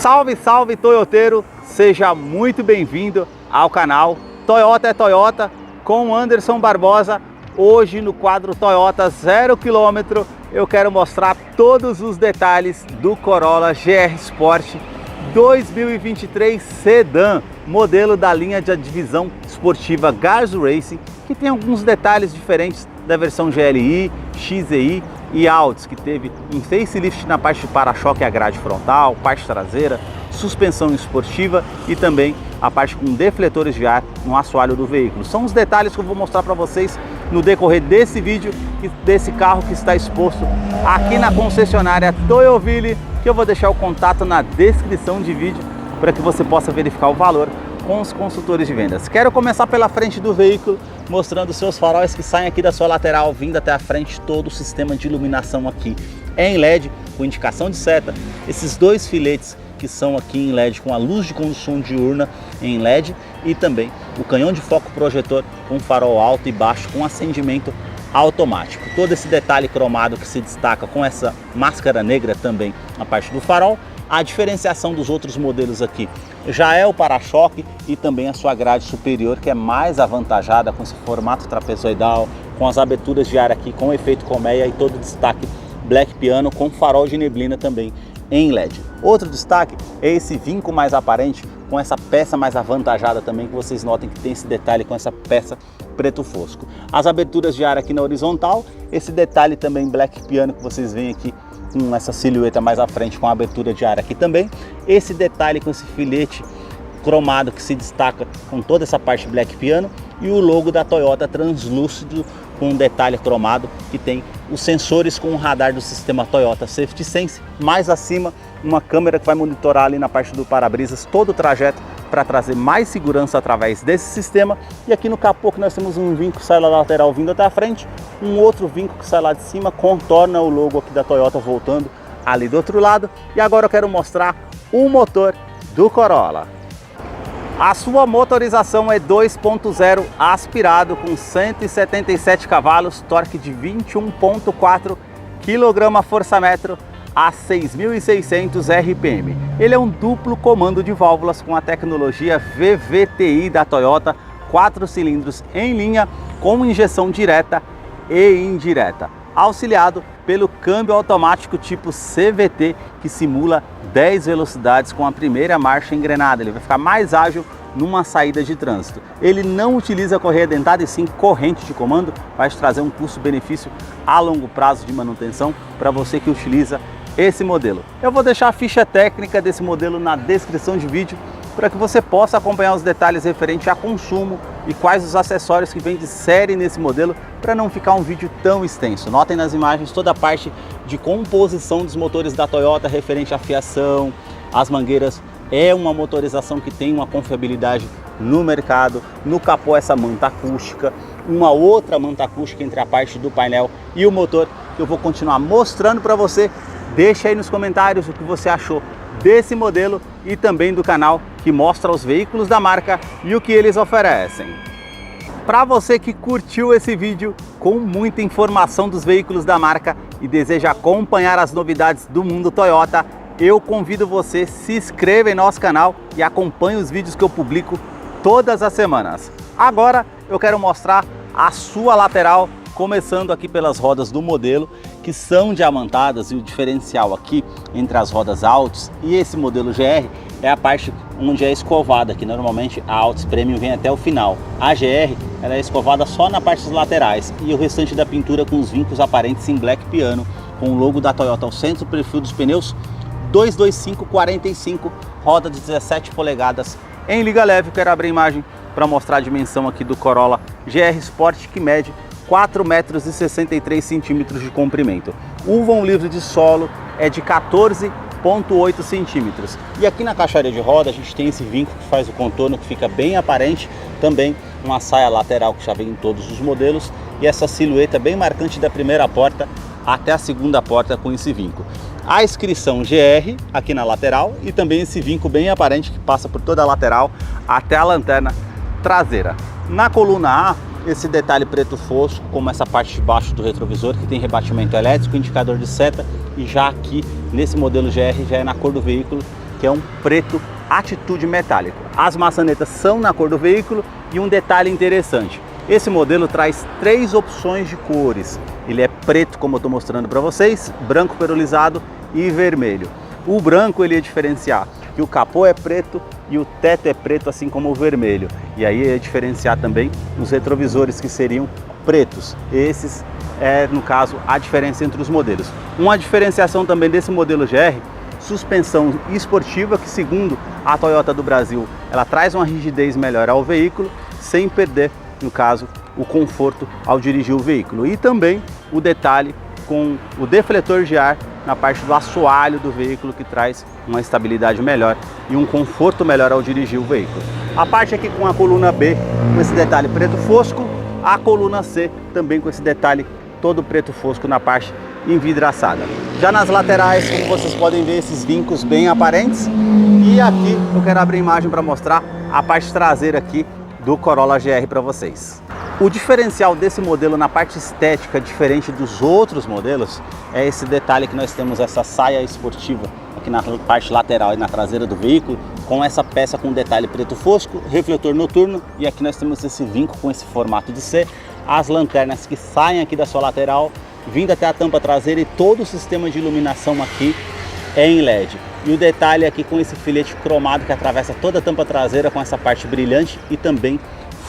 Salve, salve toyoteiro, seja muito bem-vindo ao canal Toyota é Toyota com Anderson Barbosa. Hoje no quadro Toyota 0 km eu quero mostrar todos os detalhes do Corolla GR Sport 2023 Sedan, modelo da linha de divisão esportiva Gazoo Racing, que tem alguns detalhes diferentes da versão GLI, XEI e Altis, que teve um facelift na parte de para-choque e a grade frontal, parte traseira, suspensão esportiva e também a parte com defletores de ar no assoalho do veículo. São os detalhes que eu vou mostrar para vocês no decorrer desse vídeo e desse carro que está exposto aqui na concessionária Toyoville, que eu vou deixar o contato na descrição de vídeo para que você possa verificar o valor com os consultores de vendas. Quero começar pela frente do veículo, mostrando os seus faróis que saem aqui da sua lateral, vindo até a frente. Todo o sistema de iluminação aqui é em LED, com indicação de seta. Esses dois filetes que são aqui em LED, com a luz de condução diurna em LED, e também o canhão de foco projetor com farol alto e baixo com acendimento automático. Todo esse detalhe cromado que se destaca com essa máscara negra também na parte do farol. A diferenciação dos outros modelos aqui já é o para-choque e também a sua grade superior, que é mais avantajada com esse formato trapezoidal, com as aberturas de ar aqui com efeito colmeia e todo o destaque Black Piano com farol de neblina também em LED. Outro destaque é esse vinco mais aparente com essa peça mais avantajada também, que vocês notem que tem esse detalhe com essa peça preto fosco. As aberturas de ar aqui na horizontal, esse detalhe também Black Piano que vocês veem aqui com essa silhueta mais à frente, com a abertura de ar aqui também. Esse detalhe com esse filete cromado que se destaca com toda essa parte Black Piano, e o logo da Toyota translúcido com um detalhe cromado que tem os sensores com o radar do sistema Toyota Safety Sense. Mais acima, uma câmera que vai monitorar ali na parte do para-brisas todo o trajeto para trazer mais segurança através desse sistema. E aqui no capô que nós temos um vinco que sai lá da lateral vindo até a frente, um outro vinco que sai lá de cima, contorna o logo aqui da Toyota voltando ali do outro lado. E agora eu quero mostrar o motor do Corolla. A sua motorização é 2.0 aspirado com 177 cavalos, torque de 21.4 kgfm a 6.600 RPM. Ele é um duplo comando de válvulas com a tecnologia VVTi da Toyota, 4 cilindros em linha com injeção direta e indireta, auxiliado pelo câmbio automático tipo CVT, que simula 10 velocidades com a primeira marcha engrenada. Ele vai ficar mais ágil numa saída de trânsito. Ele não utiliza correia dentada e sim corrente de comando, vai te trazer um custo-benefício a longo prazo de manutenção para você que utiliza esse modelo. Eu vou deixar a ficha técnica desse modelo na descrição de vídeo para que você possa acompanhar os detalhes referentes a consumo e quais os acessórios que vem de série nesse modelo, para não ficar um vídeo tão extenso. Notem nas imagens toda a parte de composição dos motores da Toyota referente à fiação, as mangueiras. É uma motorização que tem uma confiabilidade no mercado. No capô essa manta acústica, uma outra manta acústica entre a parte do painel e o motor, que eu vou continuar mostrando para você. Deixa aí nos comentários o que você achou desse modelo e também do canal que mostra os veículos da marca e o que eles oferecem. Para você que curtiu esse vídeo com muita informação dos veículos da marca e deseja acompanhar as novidades do mundo Toyota, eu convido você, se inscreva em nosso canal e acompanhe os vídeos que eu publico todas as semanas. Agora eu quero mostrar a sua lateral, começando aqui pelas rodas do modelo, que são diamantadas, e o diferencial aqui entre as rodas Altis e esse modelo GR é a parte onde é escovada, que normalmente a Altis Premium vem até o final. A GR ela é escovada só na parte laterais, e o restante da pintura com os vincos aparentes em Black Piano, com o logo da Toyota ao centro, perfil dos pneus 225/45, roda de 17 polegadas em liga leve. Quero abrir a imagem para mostrar a dimensão aqui do Corolla GR Sport, que mede 4,63 m de comprimento. O vão livre de solo é de 14,8 centímetros. E aqui na caixaria de roda a gente tem esse vinco que faz o contorno, que fica bem aparente. Também uma saia lateral que já vem em todos os modelos, e essa silhueta bem marcante da primeira porta até a segunda porta com esse vinco. A inscrição GR aqui na lateral e também esse vinco bem aparente que passa por toda a lateral até a lanterna traseira. Na coluna A, esse detalhe preto fosco, como essa parte de baixo do retrovisor, que tem rebatimento elétrico, indicador de seta, e já aqui nesse modelo GR já é na cor do veículo, que é um preto atitude metálico. As maçanetas são na cor do veículo e um detalhe interessante, esse modelo traz 3 opções de cores. Ele é preto, como eu estou mostrando para vocês, branco perolizado e vermelho. O branco ele ia diferenciar que o capô é preto e o teto é preto, assim como o vermelho. E aí ia diferenciar também os retrovisores, que seriam pretos. Esses é, no caso, a diferença entre os modelos. Uma diferenciação também desse modelo GR, suspensão esportiva, que segundo a Toyota do Brasil, ela traz uma rigidez melhor ao veículo, sem perder, no caso, o conforto ao dirigir o veículo. E também o detalhe com o defletor de ar na parte do assoalho do veículo, que traz uma estabilidade melhor e um conforto melhor ao dirigir o veículo. A parte aqui com a coluna B, com esse detalhe preto fosco, a coluna C também com esse detalhe todo preto fosco na parte envidraçada. Já nas laterais, como vocês podem ver, esses vincos bem aparentes. E aqui eu quero abrir a imagem para mostrar a parte traseira aqui do Corolla GR para vocês. O diferencial desse modelo na parte estética, diferente dos outros modelos, é esse detalhe que nós temos, essa saia esportiva aqui na parte lateral e na traseira do veículo, com essa peça com detalhe preto fosco, refletor noturno, e aqui nós temos esse vinco com esse formato de C, as lanternas que saem aqui da sua lateral, vindo até a tampa traseira, e todo o sistema de iluminação aqui é em LED. E o detalhe aqui com esse filete cromado que atravessa toda a tampa traseira com essa parte brilhante e também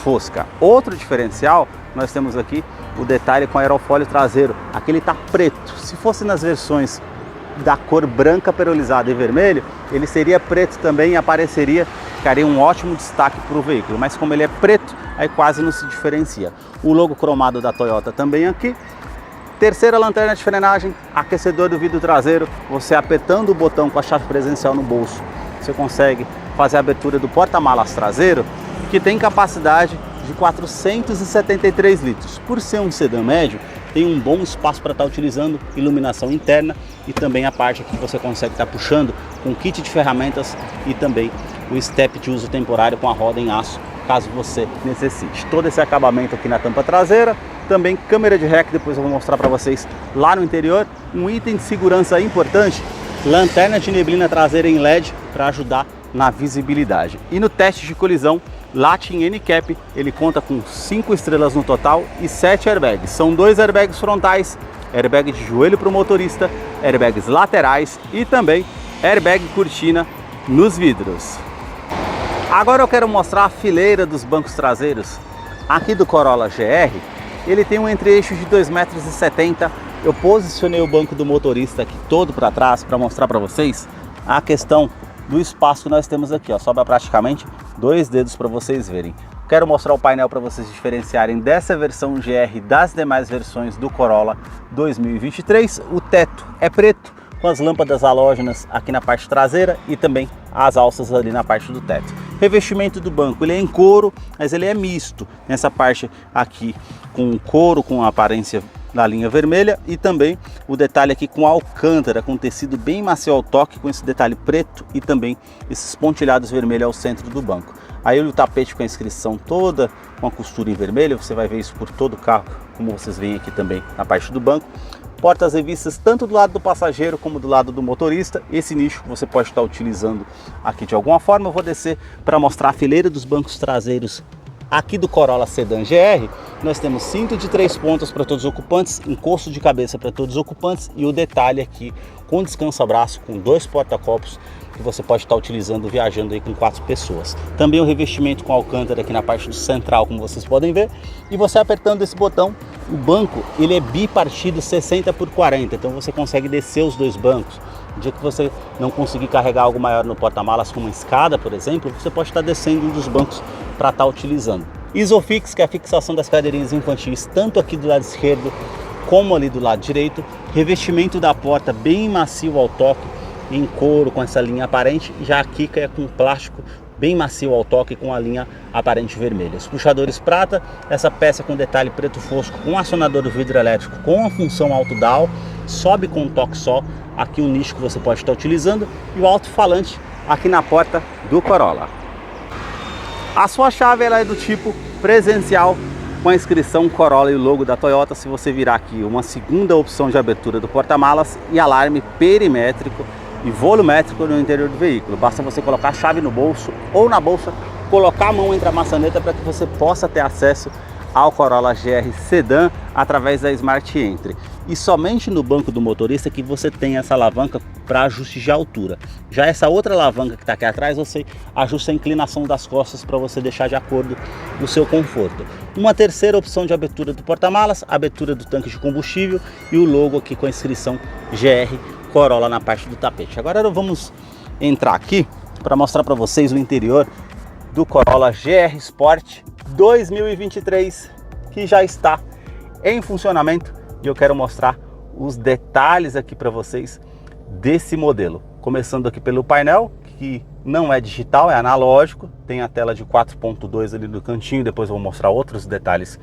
fosca. Outro diferencial, nós temos aqui o detalhe com aerofólio traseiro. Aqui ele está preto. Se fosse nas versões da cor branca perolizada e vermelho, ele seria preto também e apareceria, ficaria um ótimo destaque para o veículo. Mas como ele é preto, aí quase não se diferencia. O logo cromado da Toyota também aqui. Terceira lanterna de frenagem, aquecedor do vidro traseiro. Você apertando o botão com a chave presencial no bolso, você consegue fazer a abertura do porta-malas traseiro, que tem capacidade de 473 litros. Por ser um sedã médio, tem um bom espaço para estar utilizando iluminação interna e também a parte que você consegue estar puxando com kit de ferramentas e também o step de uso temporário com a roda em aço, caso você necessite. Todo esse acabamento aqui na tampa traseira, também câmera de ré, que depois eu vou mostrar para vocês lá no interior. Um item de segurança importante, lanterna de neblina traseira em LED para ajudar na visibilidade. E no teste de colisão, Latin NCAP, ele conta com 5 estrelas no total e 7 airbags. São 2 airbags frontais, airbag de joelho para o motorista, airbags laterais e também airbag cortina nos vidros. Agora eu quero mostrar a fileira dos bancos traseiros aqui do Corolla GR. Ele tem um entre-eixo de 2,70 metros. Eu posicionei o banco do motorista aqui todo para trás para mostrar para vocês a questão do espaço que nós temos aqui, ó. Sobra praticamente 2 dedos para vocês verem. Quero mostrar o painel para vocês diferenciarem dessa versão GR das demais versões do Corolla 2023. O teto é preto, com as lâmpadas halógenas aqui na parte traseira e também as alças ali na parte do teto. Revestimento do banco, ele é em couro, mas ele é misto. Nessa parte aqui com couro, com a aparência da linha vermelha, e também o detalhe aqui com alcântara, com tecido bem macio ao toque, com esse detalhe preto e também esses pontilhados vermelhos ao centro do banco. Aí o tapete com a inscrição toda, com a costura em vermelho, você vai ver isso por todo o carro, como vocês veem aqui também na parte do banco. Portas revistas tanto do lado do passageiro como do lado do motorista. Esse nicho você pode estar utilizando aqui de alguma forma. Eu vou descer para mostrar a fileira dos bancos traseiros aqui do Corolla Sedan GR. Nós temos cinto de 3 pontas para todos os ocupantes, encosto de cabeça para todos os ocupantes e o detalhe aqui com descansa-braço, com 2 porta-copos que você pode estar utilizando viajando aí com 4 pessoas. Também o revestimento com alcântara aqui na parte do central, como vocês podem ver. E você apertando esse botão, o banco ele é bipartido 60 por 40, então você consegue descer os 2 bancos. No dia que você não conseguir carregar algo maior no porta-malas, como uma escada, por exemplo, você pode estar descendo um dos bancos para estar utilizando. Isofix, que é a fixação das cadeirinhas infantis, tanto aqui do lado esquerdo como ali do lado direito. Revestimento da porta bem macio ao toque, em couro, com essa linha aparente. Já a Kika é com plástico bem macio ao toque, com a linha aparente vermelha. Os puxadores prata, essa peça com detalhe preto fosco, com acionador do vidro elétrico, com a função auto-dial, sobe com um toque só. Aqui um nicho que você pode estar utilizando, e o alto-falante aqui na porta do Corolla. A sua chave ela é do tipo presencial, com a inscrição Corolla e o logo da Toyota. Se você virar aqui, uma segunda opção de abertura do porta-malas e alarme perimétrico e volumétrico no interior do veículo. Basta você colocar a chave no bolso ou na bolsa, colocar a mão entre a maçaneta para que você possa ter acesso ao Corolla GR Sedan através da Smart Entry. E somente no banco do motorista que você tem essa alavanca para ajuste de altura. Já essa outra alavanca que está aqui atrás, você ajusta a inclinação das costas para você deixar de acordo com o seu conforto. Uma terceira opção de abertura do porta-malas, abertura do tanque de combustível e o logo aqui com a inscrição GR Corolla na parte do tapete. Agora vamos entrar aqui para mostrar para vocês o interior do Corolla GR Sport 2023, que já está em funcionamento, e eu quero mostrar os detalhes aqui para vocês desse modelo. Começando aqui pelo painel, que não é digital, é analógico, tem a tela de 4.2 ali no cantinho, depois eu vou mostrar outros detalhes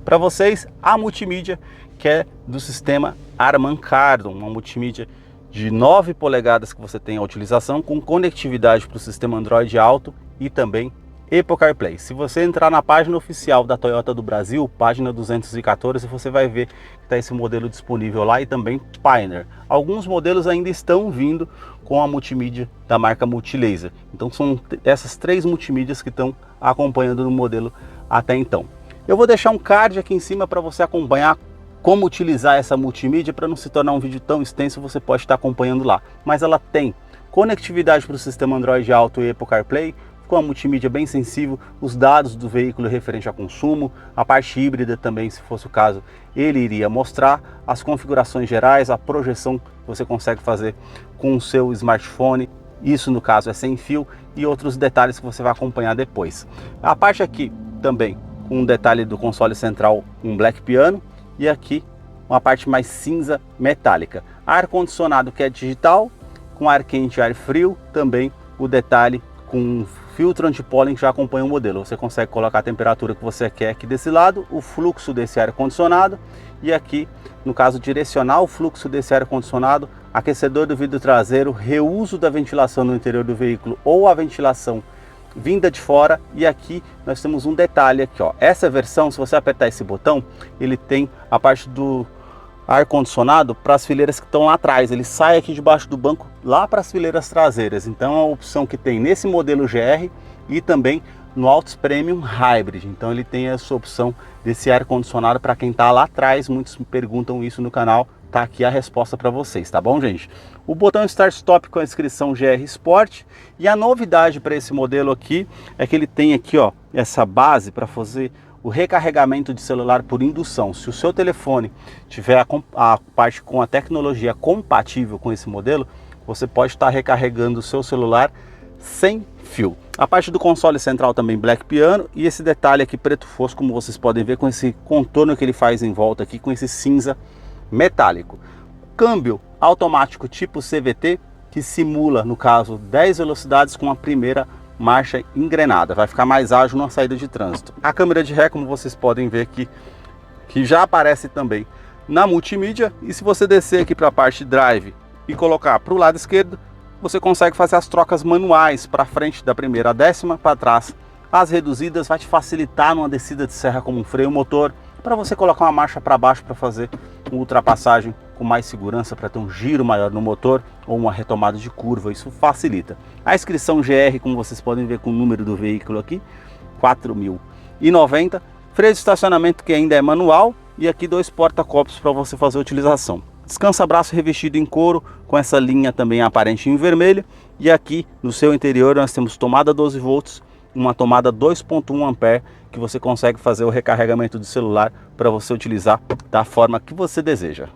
para vocês. A multimídia, que é do sistema Harman Kardon, uma multimídia de 9 polegadas que você tem a utilização, com conectividade para o sistema Android Auto e também Apple CarPlay. Se você entrar na página oficial da Toyota do Brasil, página 214, você vai ver que está esse modelo disponível lá, e também Pioneer. Alguns modelos ainda estão vindo com a multimídia da marca Multilaser. Então são essas 3 multimídias que estão acompanhando no modelo até então. Eu vou deixar um card aqui em cima para você acompanhar como utilizar essa multimídia. Para não se tornar um vídeo tão extenso, você pode estar acompanhando lá. Mas ela tem conectividade para o sistema Android Auto e Apple CarPlay, com a multimídia bem sensível, os dados do veículo referente a consumo, a parte híbrida também, se fosse o caso, ele iria mostrar as configurações gerais, a projeção que você consegue fazer com o seu smartphone, isso no caso é sem fio, e outros detalhes que você vai acompanhar depois. A parte aqui também com um detalhe do console central, um black piano, e aqui uma parte mais cinza metálica. Ar-condicionado que é digital, com ar quente e ar frio, também o detalhe com filtro anti-pólen que já acompanha o modelo. Você consegue colocar a temperatura que você quer aqui desse lado, o fluxo desse ar-condicionado, e aqui, no caso, direcionar o fluxo desse ar-condicionado, aquecedor do vidro traseiro, reuso da ventilação no interior do veículo ou a ventilação vinda de fora. E aqui nós temos um detalhe aqui, ó. Essa versão, se você apertar esse botão, ele tem a parte do ar-condicionado para as fileiras que estão lá atrás. Ele sai aqui debaixo do banco lá para as fileiras traseiras. Então é uma opção que tem nesse modelo GR e também no Altis Premium Hybrid. Então ele tem essa opção desse ar-condicionado para quem está lá atrás. Muitos me perguntam isso no canal. Tá aqui a resposta para vocês, tá bom, gente? O botão Start Stop com a inscrição GR Sport. E a novidade para esse modelo aqui é que ele tem aqui, ó, essa base para fazer o recarregamento de celular por indução. Se o seu telefone tiver a parte com a tecnologia compatível com esse modelo, você pode estar recarregando o seu celular sem fio. A parte do console central também black piano, e esse detalhe aqui preto fosco, como vocês podem ver, com esse contorno que ele faz em volta aqui, com esse cinza metálico. Câmbio automático tipo CVT, que simula, no caso, 10 velocidades com a primeira marcha engrenada, vai ficar mais ágil na saída de trânsito. A câmera de ré, como vocês podem ver aqui, que já aparece também na multimídia. E se você descer aqui para a parte drive e colocar para o lado esquerdo, você consegue fazer as trocas manuais para frente da primeira à 10ª, para trás as reduzidas. Vai te facilitar numa descida de serra como um freio motor, para você colocar uma marcha para baixo para fazer uma ultrapassagem com mais segurança, para ter um giro maior no motor ou uma retomada de curva. Isso facilita. A inscrição GR, como vocês podem ver com o número do veículo aqui, 4.090. Freio de estacionamento que ainda é manual, e aqui 2 porta-copos para você fazer a utilização. Descansa-braço revestido em couro, com essa linha também aparente em vermelho. E aqui no seu interior nós temos tomada 12 volts, uma tomada 2.1 ampere, que você consegue fazer o recarregamento do celular para você utilizar da forma que você deseja.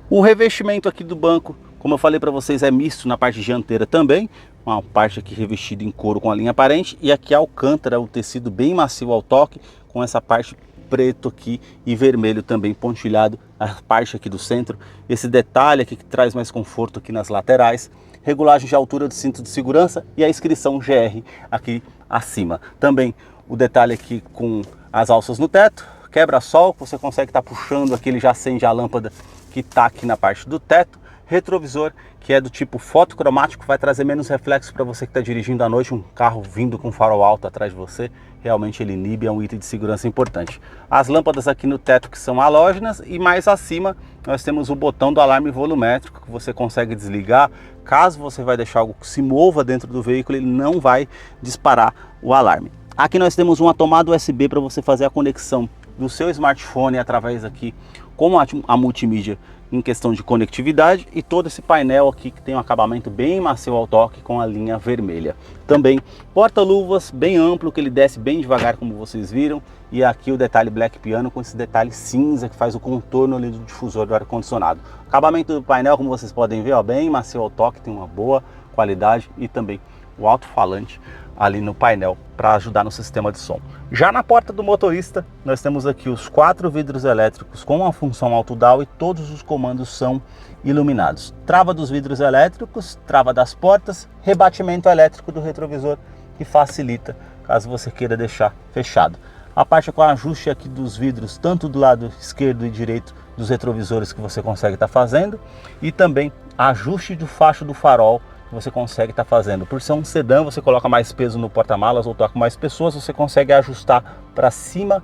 O revestimento aqui do banco, como eu falei para vocês, é misto na parte dianteira também. Uma parte aqui revestida em couro com a linha aparente, e aqui a alcântara, o tecido bem macio ao toque, com essa parte preto aqui e vermelho também pontilhado, a parte aqui do centro. Esse detalhe aqui que traz mais conforto aqui nas laterais. Regulagem de altura do cinto de segurança e a inscrição GR aqui acima. Também o detalhe aqui com as alças no teto, quebra-sol, você consegue estar puxando aqui, ele já acende a lâmpada que está aqui na parte do teto. retrovisor que é do tipo fotocromático, vai trazer menos reflexo para você que está dirigindo à noite, um carro vindo com farol alto atrás de você, realmente ele inibe, é um item de segurança importante. As lâmpadas aqui no teto que são halógenas e mais acima nós temos o botão do alarme volumétrico que você consegue desligar. Caso você vai deixar algo que se mova dentro do veículo, ele não vai disparar o alarme. Aqui nós temos uma tomada USB para você fazer a conexão do seu smartphone através aqui com a multimídia em questão de conectividade, e todo esse painel aqui que tem um acabamento bem macio ao toque com a linha vermelha. Também porta-luvas bem amplo, que ele desce bem devagar como vocês viram, e aqui o detalhe Black Piano com esse detalhe cinza que faz o contorno ali do difusor do ar-condicionado. Acabamento do painel, como vocês podem ver, ó, bem macio ao toque, tem uma boa qualidade, e também o alto-falante ali no painel para ajudar no sistema de som. Já na porta do motorista, nós temos aqui os 4 vidros elétricos com a função auto-down e todos os comandos são iluminados. Trava dos vidros elétricos, trava das portas, rebatimento elétrico do retrovisor que facilita caso você queira deixar fechado. A parte com ajuste aqui dos vidros, tanto do lado esquerdo e direito dos retrovisores que você consegue estar fazendo, e também ajuste do facho do farol que você consegue estar fazendo. Por ser um sedã, você coloca mais peso no porta-malas ou toca com mais pessoas, você consegue ajustar para cima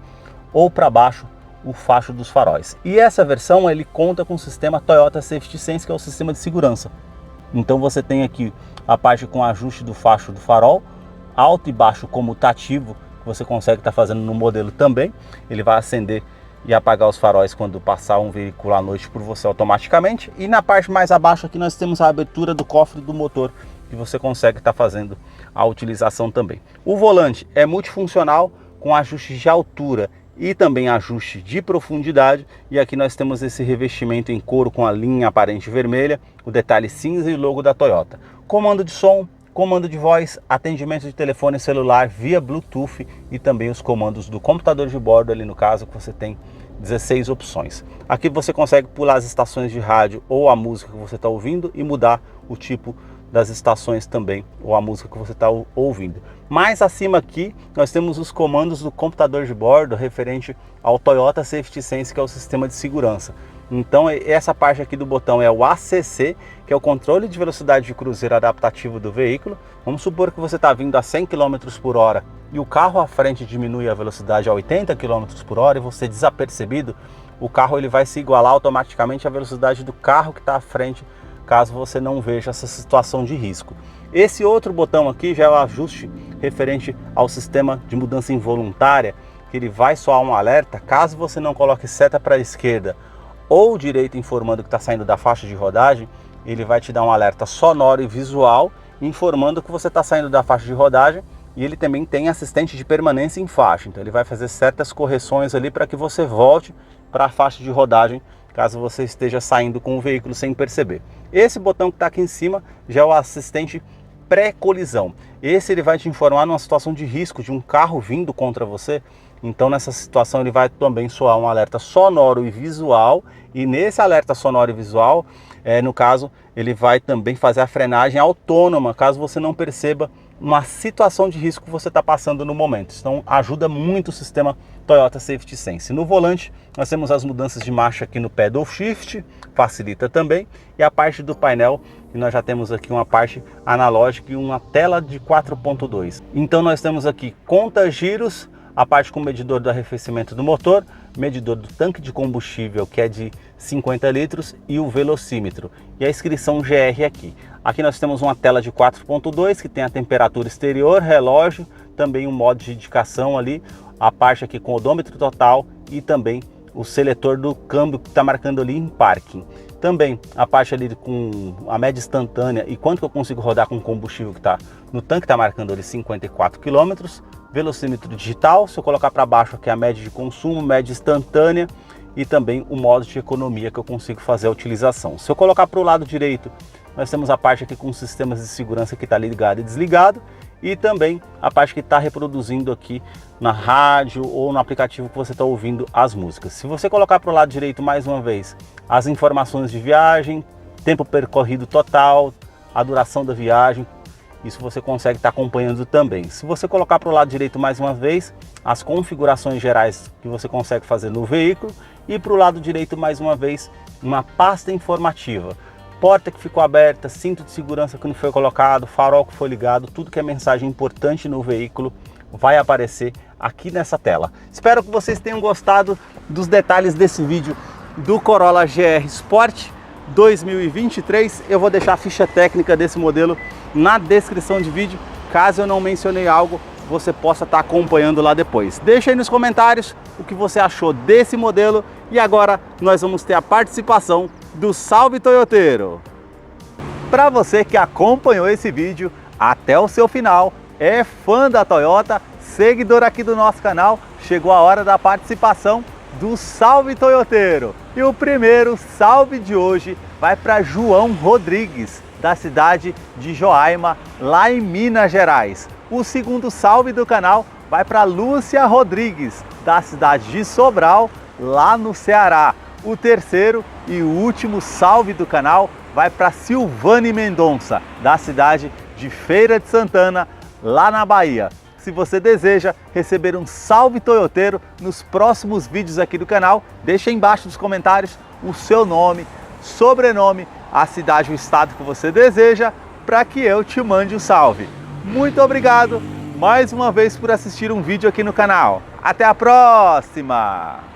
ou para baixo o facho dos faróis. E essa versão ele conta com o sistema Toyota Safety Sense, que é o sistema de segurança. Então você tem aqui a parte com ajuste do facho do farol, alto e baixo comutativo, que você consegue estar fazendo no modelo também. Ele vai acender e apagar os faróis quando passar um veículo à noite por você automaticamente. E na parte mais abaixo aqui nós temos a abertura do cofre do motor, que você consegue estar fazendo a utilização também. O volante é multifuncional com ajustes de altura e também ajuste de profundidade, e aqui nós temos esse revestimento em couro com a linha aparente vermelha, o detalhe cinza e o logo da Toyota. Comando de som, comando de voz, atendimento de telefone celular via Bluetooth e também os comandos do computador de bordo ali no caso, que você tem 16 opções. Aqui você consegue pular as estações de rádio ou a música que você está ouvindo e mudar o tipo das estações também, ou a música que você está ouvindo. Mais acima aqui nós temos os comandos do computador de bordo referente ao Toyota Safety Sense, que é o sistema de segurança. Então essa parte aqui do botão é o ACC, que é o controle de velocidade de cruzeiro adaptativo do veículo. Vamos supor que você está vindo a 100 km por hora e o carro à frente diminui a velocidade a 80 km por hora e você desapercebido, o carro ele vai se igualar automaticamente à velocidade do carro que está à frente, caso você não veja essa situação de risco. Esse outro botão aqui já é o ajuste referente ao sistema de mudança involuntária, que ele vai soar um alerta caso você não coloque seta para a esquerda ou direita informando que está saindo da faixa de rodagem. Ele vai te dar um alerta sonoro e visual informando que você está saindo da faixa de rodagem, e ele também tem assistente de permanência em faixa, então ele vai fazer certas correções ali para que você volte para a faixa de rodagem caso você esteja saindo com o veículo sem perceber. Esse botão que está aqui em cima já é o assistente pré-colisão. Esse ele vai te informar numa situação de risco de um carro vindo contra você. Então nessa situação ele vai também soar um alerta sonoro e visual, e nesse alerta sonoro e visual, no caso, ele vai também fazer a frenagem autônoma, caso você não perceba uma situação de risco que você está passando no momento. Então ajuda muito o sistema Toyota Safety Sense. No volante nós temos as mudanças de marcha aqui no pedal shift, facilita também, e a parte do painel, e nós já temos aqui uma parte analógica e uma tela de 4.2. Então nós temos aqui conta giros, a parte com medidor do arrefecimento do motor, medidor do tanque de combustível, que é de 50 litros, e o velocímetro, e a inscrição GR aqui. Aqui nós temos uma tela de 4.2 que tem a temperatura exterior, relógio, também um modo de indicação ali, a parte aqui com odômetro total e também o seletor do câmbio que está marcando ali em parking. Também a parte ali com a média instantânea e quanto que eu consigo rodar com o combustível que está no tanque, está marcando ali 54 km. Velocímetro digital, se eu colocar para baixo aqui a média de consumo, média instantânea, e também o modo de economia que eu consigo fazer a utilização. Se eu colocar para o lado direito, nós temos a parte aqui com os sistemas de segurança que está ligado e desligado, e também a parte que está reproduzindo aqui na rádio ou no aplicativo que você está ouvindo as músicas. Se você colocar para o lado direito mais uma vez as informações de viagem, tempo percorrido total, a duração da viagem, isso você consegue estar acompanhando também. Se você colocar para o lado direito mais uma vez, as configurações gerais que você consegue fazer no veículo, e para o lado direito mais uma vez, uma pasta informativa. porta que ficou aberta, cinto de segurança que não foi colocado, farol que foi ligado, tudo que é mensagem importante no veículo vai aparecer aqui nessa tela. Espero que vocês tenham gostado dos detalhes desse vídeo do Corolla GR Sport 2023. Eu vou deixar a ficha técnica desse modelo na descrição de vídeo. Caso eu não mencionei algo, você possa estar acompanhando lá depois. Deixa aí nos comentários o que você achou desse modelo. E agora nós vamos ter a participação do Salve Toyoteiro. Para você que acompanhou esse vídeo até o seu final, é fã da Toyota, seguidor aqui do nosso canal, chegou a hora da participação do Salve Toyoteiro. E o primeiro salve de hoje vai para João Rodrigues, da cidade de Joaíma, lá em Minas Gerais. O segundo salve do canal vai para Lúcia Rodrigues, da cidade de Sobral, lá no Ceará. O terceiro e o último salve do canal vai para Silvane Mendonça, da cidade de Feira de Santana, lá na Bahia. Se você deseja receber um salve toyoteiro nos próximos vídeos aqui do canal, deixa aí embaixo nos comentários o seu nome, sobrenome, a cidade ou estado que você deseja, para que eu te mande um salve. Muito obrigado mais uma vez por assistir um vídeo aqui no canal. Até a próxima!